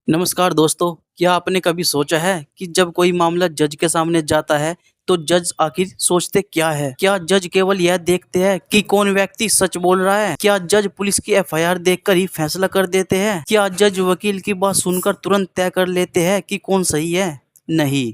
नमस्कार दोस्तों, क्या आपने कभी सोचा है कि जब कोई मामला जज के सामने जाता है तो जज आखिर सोचते क्या है? क्या जज केवल यह देखते हैं कि कौन व्यक्ति सच बोल रहा है? क्या जज पुलिस की एफआईआर देखकर ही फैसला कर देते हैं? क्या जज वकील की बात सुनकर तुरंत तय कर लेते हैं कि कौन सही है? नहीं,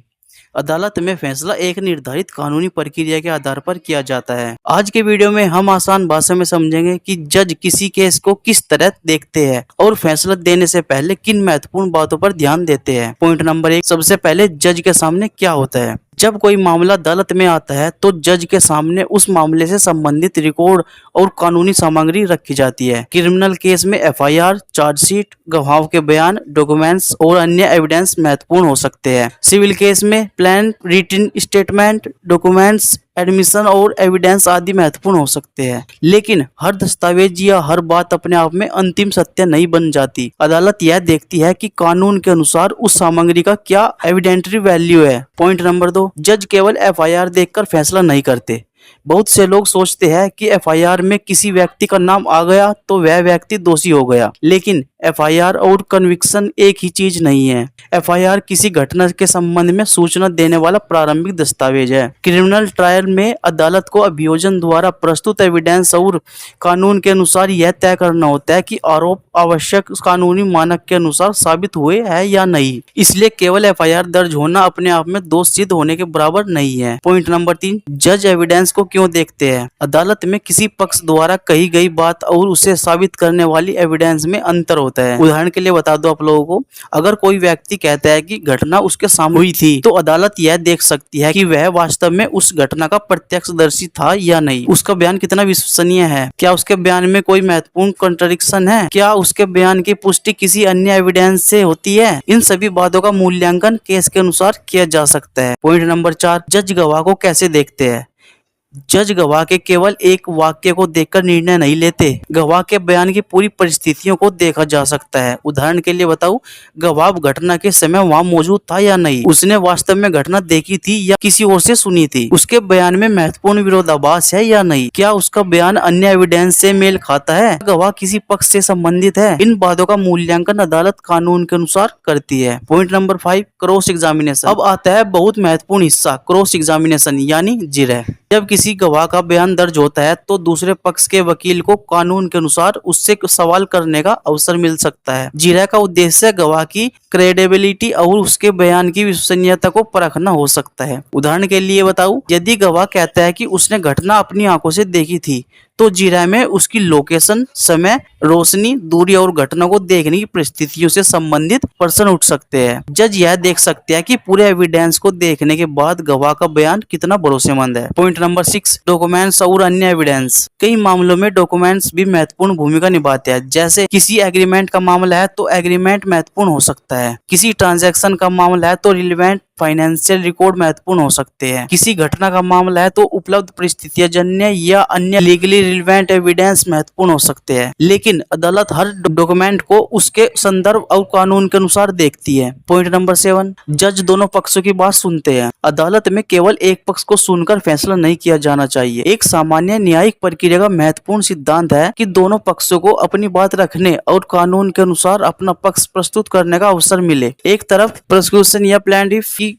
अदालत में फैसला एक निर्धारित कानूनी प्रक्रिया के आधार पर किया जाता है। आज के वीडियो में हम आसान भाषा में समझेंगे कि जज किसी केस को किस तरह देखते हैं और फैसला देने से पहले किन महत्वपूर्ण बातों पर ध्यान देते हैं। पॉइंट नंबर 1, सबसे पहले जज के सामने क्या होता है। जब कोई मामला अदालत में आता है तो जज के सामने उस मामले से संबंधित रिकॉर्ड और कानूनी सामग्री रखी जाती है। क्रिमिनल केस में एफआईआर, चार्जशीट, गवाहों के बयान, डॉक्यूमेंट्स और अन्य एविडेंस महत्वपूर्ण हो सकते हैं। सिविल केस में plan, written statement, documents, admission और एविडेंस आदि महत्वपूर्ण हो सकते हैं। लेकिन हर दस्तावेज या हर बात अपने आप में अंतिम सत्य नहीं बन जाती। अदालत यह देखती है कि कानून के अनुसार उस सामग्री का क्या एविडेंटरी वैल्यू है। पॉइंट नंबर 2, जज केवल एफआईआर देखकर फैसला नहीं करते। बहुत से लोग सोचते हैं कि एफआईआर में किसी व्यक्ति का नाम आ गया तो वह व्यक्ति दोषी हो गया, लेकिन एफआईआर और कन्विक्शन एक ही चीज नहीं है। एफआईआर किसी घटना के संबंध में सूचना देने वाला प्रारंभिक दस्तावेज है। क्रिमिनल ट्रायल में अदालत को अभियोजन द्वारा प्रस्तुत एविडेंस और कानून के अनुसार यह तय करना होता है कि आरोप आवश्यक कानूनी मानक के अनुसार साबित हुए हैं या नहीं। इसलिए केवल एफआईआर दर्ज होना अपने आप में दोष सिद्ध होने के बराबर नहीं है। पॉइंट नंबर 3, जज एविडेंस को क्यों देखते हैं। अदालत में किसी पक्ष द्वारा कही गई बात और उसे साबित करने वाली एविडेंस में अंतर होता है। उदाहरण के लिए बता दो आप लोगों को, अगर कोई व्यक्ति कहता है कि घटना उसके सामने हुई थी तो अदालत यह देख सकती है कि वह वास्तव में उस घटना का प्रत्यक्षदर्शी था या नहीं। उसका बयान कितना विश्वसनीय है, क्या उसके बयान में कोई महत्वपूर्ण कॉन्ट्रडिक्शन है, क्या उसके बयान की पुष्टि किसी अन्य एविडेंस से होती है। इन सभी बातों का मूल्यांकन केस के अनुसार किया जा सकता है। पॉइंट नंबर 4, जज गवाह को कैसे देखते हैं। जज गवाह के केवल एक वाक्य को देखकर निर्णय नहीं लेते। गवाह के बयान की पूरी परिस्थितियों को देखा जा सकता है। उदाहरण के लिए बताऊं, गवाह घटना के समय वहां मौजूद था या नहीं, उसने वास्तव में घटना देखी थी या किसी और से सुनी थी, उसके बयान में महत्वपूर्ण विरोधाभास है या नहीं, क्या उसका बयान अन्य एविडेंस से मेल खाता है, गवाह किसी पक्ष से संबंधित है। इन बातों का मूल्यांकन अदालत कानून के अनुसार करती है। Point number 5, cross examination. अब आता है बहुत महत्वपूर्ण हिस्सा, क्रॉस एग्जामिनेशन यानी जिरह। जब किसी गवाह का बयान दर्ज होता है तो दूसरे पक्ष के वकील को कानून के अनुसार उससे सवाल करने का अवसर मिल सकता है। जिरह का उद्देश्य गवाह की क्रेडिबिलिटी और उसके बयान की विश्वसनीयता को परखना हो सकता है। उदाहरण के लिए बताऊं, यदि गवाह कहता है कि उसने घटना अपनी आंखों से देखी थी तो जिरह में उसकी लोकेशन, समय, रोशनी, दूरी और घटना को देखने की परिस्थितियों से संबंधित प्रश्न उठ सकते हैं। जज यह देख सकते हैं कि पूरे एविडेंस को देखने के बाद गवाह का बयान कितना भरोसेमंद है। पॉइंट नंबर 6, डॉक्यूमेंट्स और अन्य एविडेंस। कई मामलों में डॉक्यूमेंट्स भी महत्वपूर्ण भूमिका निभाते हैं। जैसे किसी एग्रीमेंट का मामला है तो एग्रीमेंट महत्वपूर्ण हो सकता है। किसी ट्रांजैक्शन का मामला है तो रिलेवेंट फाइनेंशियल रिकॉर्ड महत्वपूर्ण हो सकते हैं। किसी घटना का मामला है तो उपलब्ध परिस्थितियां जन्य या अन्य लीगली रिलेवेंट एविडेंस महत्वपूर्ण हो सकते हैं। लेकिन अदालत हर डॉक्यूमेंट को उसके संदर्भ और कानून के अनुसार देखती है। पॉइंट नंबर 7, जज दोनों पक्षों की बात सुनते हैं। अदालत में केवल एक पक्ष को सुनकर फैसला नहीं किया जाना चाहिए। एक सामान्य न्यायिक प्रक्रिया का महत्वपूर्ण सिद्धांत है कि दोनों पक्षों को अपनी बात रखने और कानून के अनुसार अपना पक्ष प्रस्तुत करने का अवसर मिले। एक तरफ प्रोसिक्यूशन या प्लेंटिफ की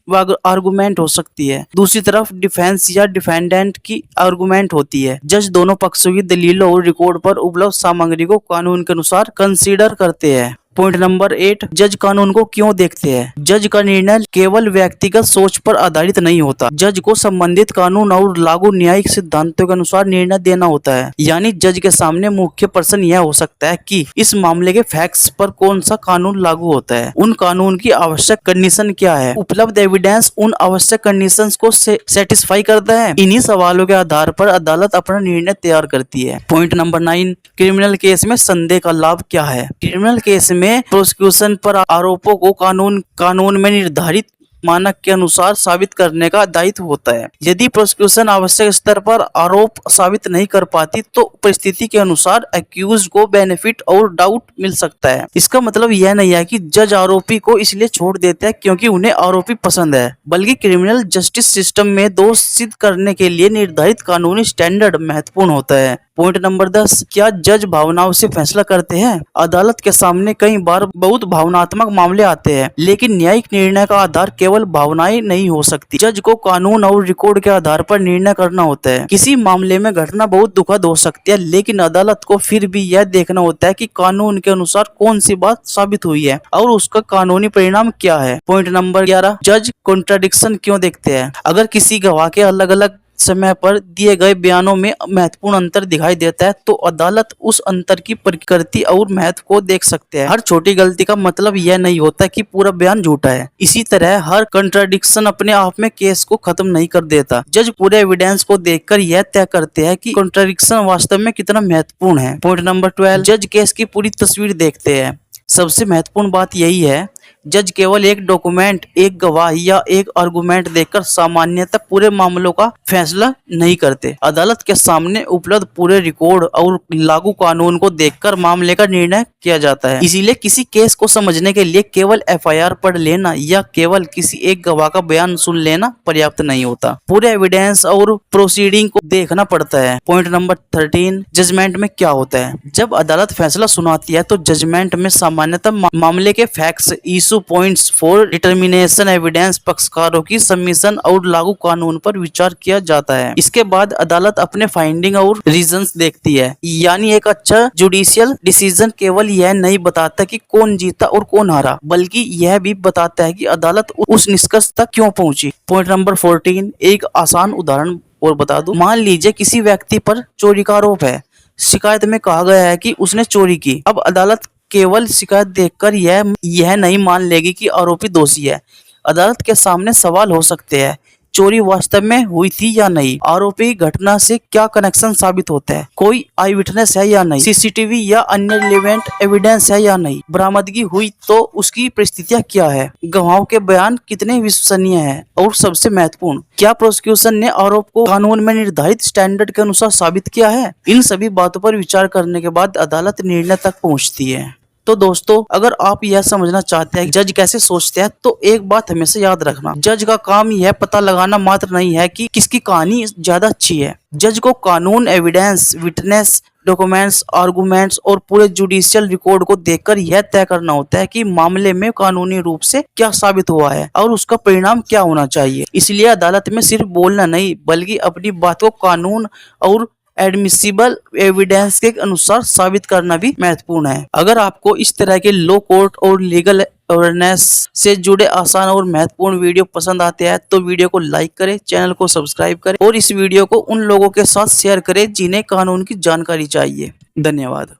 आर्गुमेंट हो सकती है, दूसरी तरफ डिफेंस या डिफेंडेंट की आर्गुमेंट होती है। जज दोनों पक्षों की दलीलों और रिकॉर्ड पर उपलब्ध सामग्री को कानून के अनुसार कंसीडर करते हैं। पॉइंट नंबर 8, जज कानून को क्यों देखते हैं। जज का निर्णय केवल व्यक्तिगत सोच पर आधारित नहीं होता। जज को संबंधित कानून और लागू न्यायिक सिद्धांतों के अनुसार निर्णय देना होता है। यानी जज के सामने मुख्य प्रश्न यह हो सकता है कि इस मामले के फैक्ट्स पर कौन सा कानून लागू होता है, उन कानून की आवश्यक कंडीशन क्या है, उपलब्ध एविडेंस उन आवश्यक कंडीशंस को सेटिस्फाई करता है। इन्हीं सवालों के आधार पर अदालत अपना निर्णय तैयार करती है। पॉइंट नंबर 9, क्रिमिनल केस में संदेह का लाभ क्या है। क्रिमिनल केस में प्रोसिक्यूशन पर आरोपों को कानून में निर्धारित मानक के अनुसार साबित करने का दायित्व होता है। यदि प्रोसिक्यूशन आवश्यक स्तर पर आरोप साबित नहीं कर पाती तो परिस्थिति के अनुसार अक्यूज्ड को बेनिफिट और डाउट मिल सकता है। इसका मतलब यह नहीं है कि जज आरोपी को इसलिए छोड़ देते हैं क्योंकि उन्हें आरोपी पसंद है, बल्कि क्रिमिनल जस्टिस सिस्टम में दोष सिद्ध करने के लिए निर्धारित कानूनी स्टैंडर्ड महत्वपूर्ण होता है। पॉइंट नंबर 10, क्या जज भावनाओं से फैसला करते हैं? अदालत के सामने कई बार बहुत भावनात्मक मामले आते हैं, लेकिन न्यायिक निर्णय का आधार केवल भावनाएं नहीं हो सकती। जज को कानून और रिकॉर्ड के आधार पर निर्णय करना होता है। किसी मामले में घटना बहुत दुखद हो सकती है, लेकिन अदालत को फिर भी यह देखना होता है कि कानून के अनुसार कौन सी बात साबित हुई है और उसका कानूनी परिणाम क्या है। पॉइंट नंबर 11, जज कॉन्ट्राडिक्शन क्यों देखते हैं? अगर किसी गवाह के अलग अलग समय पर दिए गए बयानों में महत्वपूर्ण अंतर दिखाई देता है, तो अदालत उस अंतर की प्रकृति और महत्व को देख सकते हैं। हर छोटी गलती का मतलब यह नहीं होता कि पूरा बयान झूठा है। इसी तरह हर कंट्राडिक्शन अपने आप में केस को खत्म नहीं कर देता। जज पूरे एविडेंस को देखकर यह तय करते हैं कि कंट्राडिक्शन वास्तव में कितना महत्वपूर्ण है। पॉइंट नंबर 12, जज केस की पूरी तस्वीर देखते हैं। सबसे महत्वपूर्ण बात यही है, जज केवल एक डॉक्यूमेंट, एक गवाह या एक आर्गुमेंट देखकर सामान्यतः पूरे मामलों का फैसला नहीं करते। अदालत के सामने उपलब्ध पूरे रिकॉर्ड और लागू कानून को देखकर मामले का निर्णय किया जाता है। इसीलिए किसी केस को समझने के लिए केवल एफआईआर पढ़ लेना या केवल किसी एक गवाह का बयान सुन लेना पर्याप्त नहीं होता। पूरे एविडेंस और प्रोसीडिंग को देखना पड़ता है। पॉइंट नंबर 13, जजमेंट में क्या होता है? जब अदालत फैसला सुनाती है तो जजमेंट में सामान्यतः मामले के facts, issue points for determination, evidence, पक्षकारों की सबमिशन और लागू कानून पर विचार किया जाता है। इसके बाद अदालत अपने फाइंडिंग और रीजंस देखती है। यानी एक अच्छा जुडिशियल डिसीजन केवल यह नहीं बताता कि कौन जीता और कौन हारा, बल्कि यह भी बताता है कि अदालत उस निष्कर्ष तक क्यों पहुंची। पॉइंट नंबर 14, एक आसान उदाहरण और बता दूं। मान लीजिए किसी व्यक्ति पर चोरी का आरोप है। शिकायत में कहा गया है कि उसने चोरी की। अब अदालत केवल शिकायत देखकर यह नहीं मान लेगी कि आरोपी दोषी है। अदालत के सामने सवाल हो सकते हैं, चोरी वास्तव में हुई थी या नहीं, आरोपी घटना से क्या कनेक्शन साबित होता है, कोई आई विटनेस है या नहीं, सीसीटीवी या अन्य रिलेवेंट एविडेंस है या नहीं, बरामदगी हुई तो उसकी परिस्थितियां क्या है, गवाहों के बयान कितने विश्वसनीय हैं, और सबसे महत्वपूर्ण, क्या प्रोसिक्यूशन ने आरोप को कानून में निर्धारित स्टैंडर्ड के अनुसार साबित किया है। इन सभी बातों पर विचार करने के बाद अदालत निर्णय तक पहुंचती है। तो दोस्तों, अगर आप यह समझना चाहते हैं कि जज कैसे सोचते हैं, तो एक बात हमेशा याद रखना, जज का काम यह पता लगाना मात्र नहीं है कि किसकी कहानी ज्यादा अच्छी है। जज को कानून, एविडेंस, विटनेस, डॉक्यूमेंट्स, आर्गुमेंट्स और पूरे जुडिशियल रिकॉर्ड को देखकर यह तय करना होता है कि मामले में कानूनी रूप से क्या साबित हुआ है और उसका परिणाम क्या होना चाहिए। इसलिए अदालत में सिर्फ बोलना नहीं, बल्कि अपनी बात को कानून और एडमिसिबल एविडेंस के अनुसार साबित करना भी महत्वपूर्ण है। अगर आपको इस तरह के लॉ कोर्ट और लीगल अवेयरनेस से जुड़े आसान और महत्वपूर्ण वीडियो पसंद आते हैं तो वीडियो को लाइक करें, चैनल को सब्सक्राइब करें और इस वीडियो को उन लोगों के साथ शेयर करें जिन्हें कानून की जानकारी चाहिए। धन्यवाद।